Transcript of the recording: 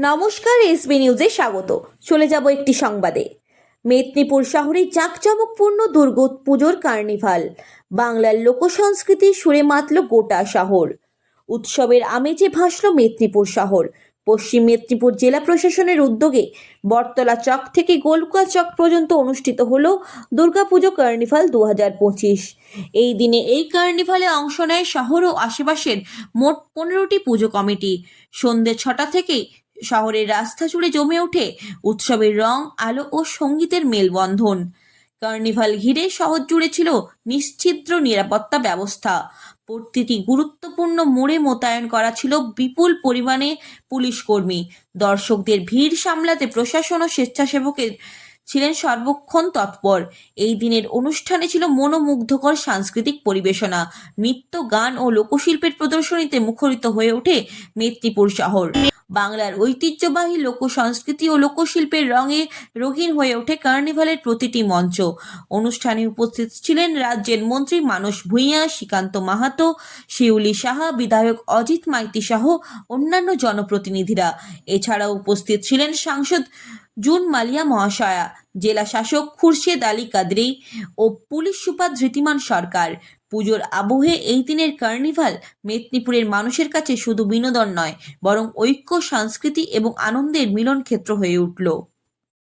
নমস্কার, এসবি নিউজে স্বাগত। চলে যাব একটি সংবাদে। মেদিনীপুর শহরে জাঁকজমকপূর্ণ দুর্গাপুজোর কার্নিভাল। বাংলার লোকসংস্কৃতির সুরে মাতল গোটা শহর। উৎসবের আমেজে ভাসল মেদিনীপুর শহর। পশ্চিম মেদিনীপুর জেলা প্রশাসনের উদ্যোগে বটতলা চক থেকে গোলকুয়া চক পর্যন্ত অনুষ্ঠিত হলো দুর্গাপুজো কার্নিভাল 2025। এই দিনে এই কার্নিভালে অংশ নেয় শহর ও আশেপাশের মোট 15টি পুজো কমিটি। সন্ধ্যে 6টা থেকেই শহরের রাস্তা জুড়ে জমে ওঠে উৎসবের রং, আলো ও সঙ্গীতের মেলবন্ধন। কার্নিভাল ঘিরে শহর জুড়ে ছিল নিশ্ছিদ্র নিরাপত্তা ব্যবস্থা। প্রতিটি গুরুত্বপূর্ণ মোড়ে মোতায়েন করা ছিল বিপুল পরিমাণে পুলিশ কর্মী। দর্শকদের ভিড় সামলাতে প্রশাসন ও স্বেচ্ছাসেবকের ছিলেন সর্বক্ষণ তৎপর। এই দিনের অনুষ্ঠানে ছিল মনোমুগ্ধকর সাংস্কৃতিক পরিবেশনা, নৃত্য, গান ও লোকশিল্পের প্রদর্শনীতে মুখরিত হয়ে ওঠে মেদিনীপুর শহর। বাংলার ঐতিহ্যবাহী লোকসংস্কৃতি ও লোকশিল্পের রঙে রঙিন হয়ে ওঠে কার্নিভালের প্রতিটি মঞ্চ। অনুষ্ঠানে উপস্থিত ছিলেন রাজ্যের মন্ত্রী মানস ভূঁইয়া, শ্রীকান্ত মাহাতো, শিউলি সাহা, বিধায়ক অজিত মাইতি সহ অন্যান্য জনপ্রতিনিধিরা। এছাড়াও উপস্থিত ছিলেন সাংসদ জুন মালিয়া মহাশয়া, জেলা শাসক খুরশেদ আলী কাদরি ও পুলিশ সুপার ধৃতিমান সরকার। পুজোর আবহে এই দিনের কার্নিভাল মেদিনীপুরের মানুষের কাছে শুধু বিনোদন নয়, বরং ঐক্য, সংস্কৃতি এবং আনন্দের মিলন ক্ষেত্র হয়ে উঠল।